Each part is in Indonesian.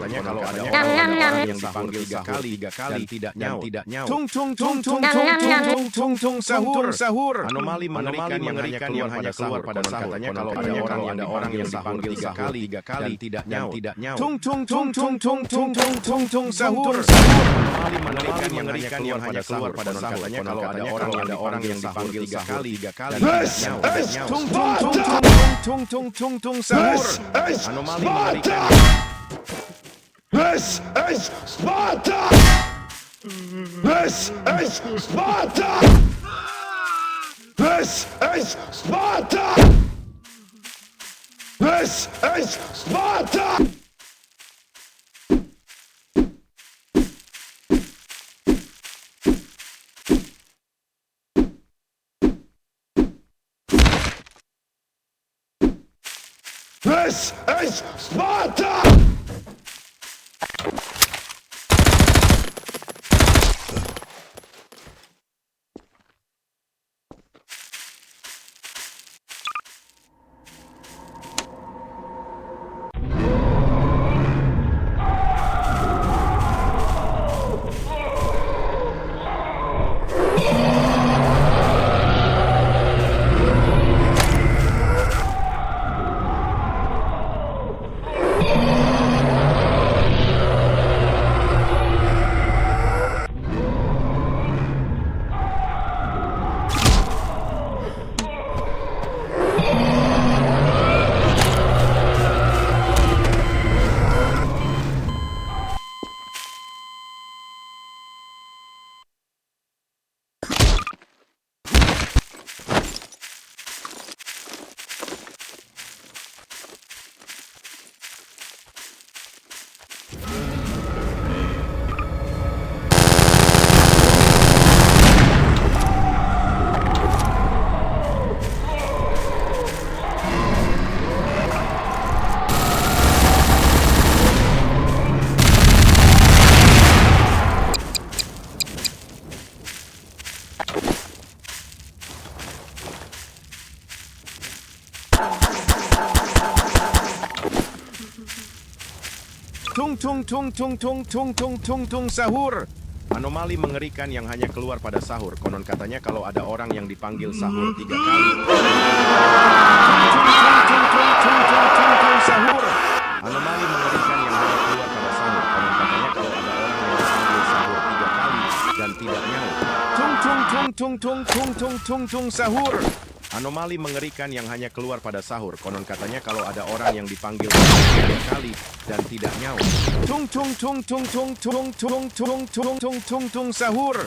katanya kalau ada orang yang dipanggil tiga kali dan tidak nyaut. Tung tung tung tung tung tung tung tung sahur. Anomali mengerikan yang hanya keluar pada sahur. Katanya kalau ada orang yang dipanggil tiga kali dan tidak nyaut. Tung tung tung tung tung tung tung tung sahur. Anomali mengerikan yang hanya keluar pada sahur. Katanya kalau ada orang yang dipanggil tiga kali dan tidak nyaut. Tung tung tung tung tung tung tung sahur. Anomali mengerikan. This is Sparta! This is Sparta! This is Sparta! This is Sparta! This is Sparta! Tung tung tung tung tung tung tung tung tung sahur. Anomali mengerikan yang hanya keluar pada sahur. Konon katanya kalau ada orang yang dipanggil sahur 3 kali. Tung sahur. Anomali mengerikan yang hanya keluar pada sahur. Konon katanya kalau ada orang yang dipanggil sahur 3 kali dan tidak nyaut. Tung sahur. Anomali mengerikan yang hanya keluar pada sahur. Konon katanya kalau ada orang yang dipanggil 3 kali dan tidak nyaut. Tung sahur.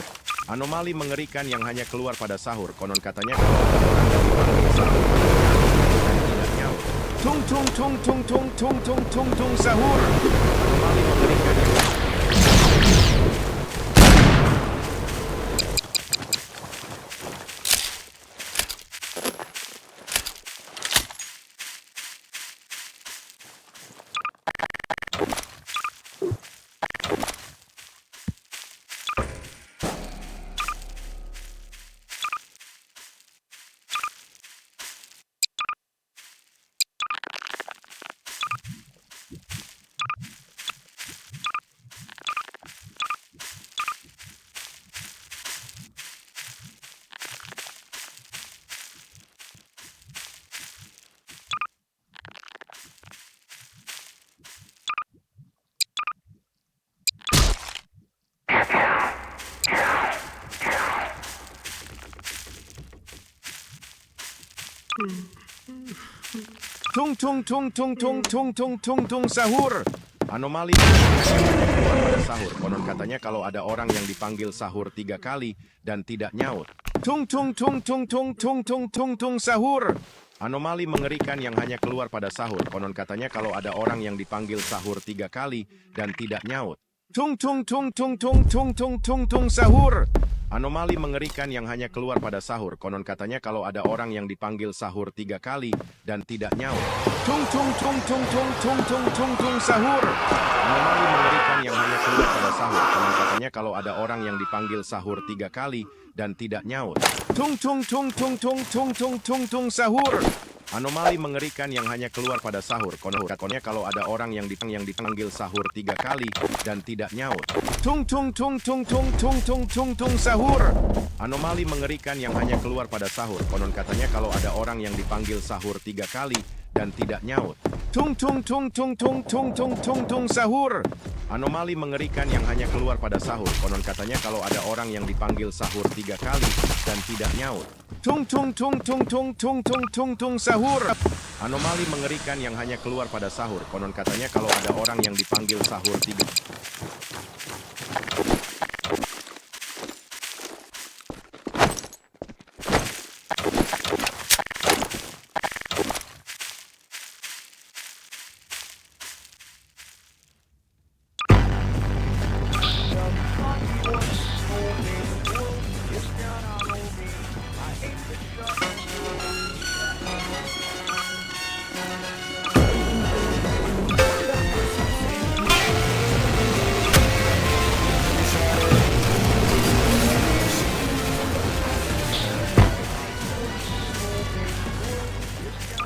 Anomali mengerikan yang hanya keluar pada sahur. Konon katanya kalau ada orang yang dipanggil sahur dan tidak nyaut. Tung sahur. Anomali mengerikan yang Tung sahur. Anomali pada sahur. Konon katanya kalau ada orang yang dipanggil sahur 3 kali dan tidak nyaut. Tung sahur. Anomali mengerikan yang hanya keluar pada sahur. Konon katanya kalau ada orang yang dipanggil sahur 3 kali dan tidak nyaut. Tung sahur. Anomali mengerikan yang hanya keluar pada sahur. Konon katanya kalau ada orang yang dipanggil sahur 3 kali dan tidak nyaut. Tung sahur. Anomali mengerikan yang hanya keluar pada sahur. Konon katanya kalau ada orang yang dipanggil sahur 3 kali dan tidak nyaut. Tung sahur. Anomali mengerikan yang hanya keluar pada sahur. Konon kalau ada orang yang dipanggil sahur 3 kali dan tidak nyaut. Tung tung tung tung tung tung tung tung tung sahur. Anomali mengerikan yang hanya keluar pada sahur. Konon katanya kalau ada orang yang dipanggil sahur 3 kali dan tidak nyaut. Tung tung tung tung tung tung tung tung tung sahur. Anomali mengerikan yang hanya keluar pada sahur. Konon katanya kalau ada orang yang dipanggil sahur 3 kali dan tidak nyaut. Tung tung tung tung tung tung tung tung tung sahur. Anomali mengerikan yang hanya keluar pada sahur. Konon katanya kalau ada orang yang dipanggil sahur 3.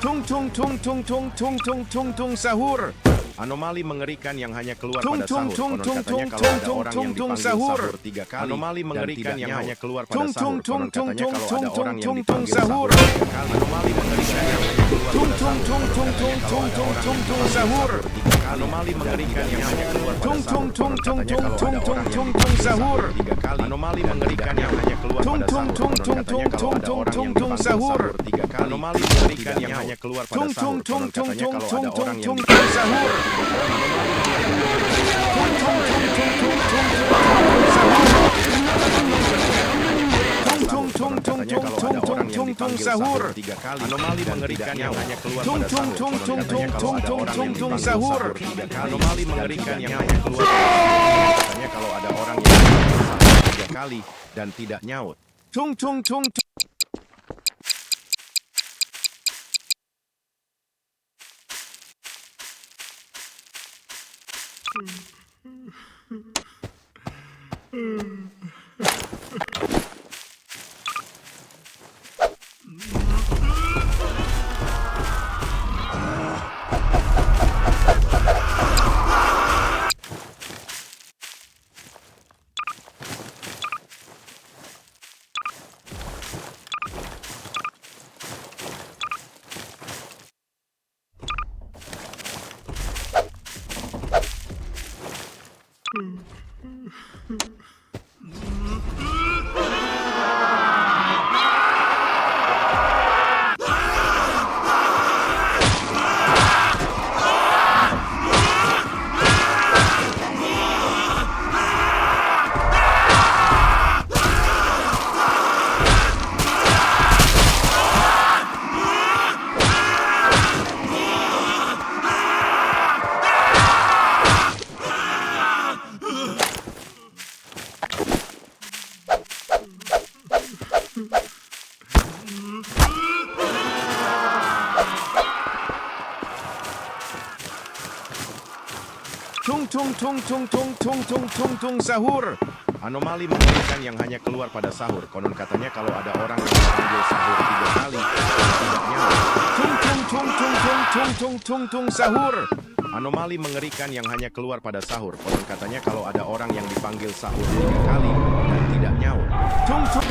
Tung tung tung tung tung tung tung tung tung sahur. Anomali mengerikan yang hanya keluar pada sahur. Konon katanya kalau ada orang yang dipanggil sahur 3 kali. Anomali mengerikan yang hanya keluar pada sahur. Konon katanya kalau ada orang yang dipanggil sahur 3 kali. Anomali mengerikan yang hanya keluar pada sahur. Anomali mengerikan yang hanya keluar pada sahur. Konon katanya kalau ada orang yang dipanggil sahur 3 kali. Anomali mengerikan yang hanya keluar pada sahur. Konon katanya kalau ada orang yang dipanggil sahur 3 kali. Anomali mengerikan yang hanya keluar pada sahur. Konon katanya kalau ada orang yang dipanggil sahur. Sahur 3 kali. Anomali mengerikan yang hanya keluar pada sahur. Anomali mengerikan yang hanya keluar katanya kalau ada orang yang sahur 3 kali dan tidak nyaut. Tung tung tung. Tung tung tung tung tung tung tung tung tung sahur. Anomali mengerikan yang hanya keluar pada sahur. Konon katanya kalau ada orang yang dipanggil sahur 3 kali tidak nyaut. Tung tung tung tung tung tung tung tung tung sahur. Anomali mengerikan yang hanya keluar pada sahur. Konon katanya kalau ada orang yang dipanggil sahur 3 kali dan tidak nyaut. Tung tung.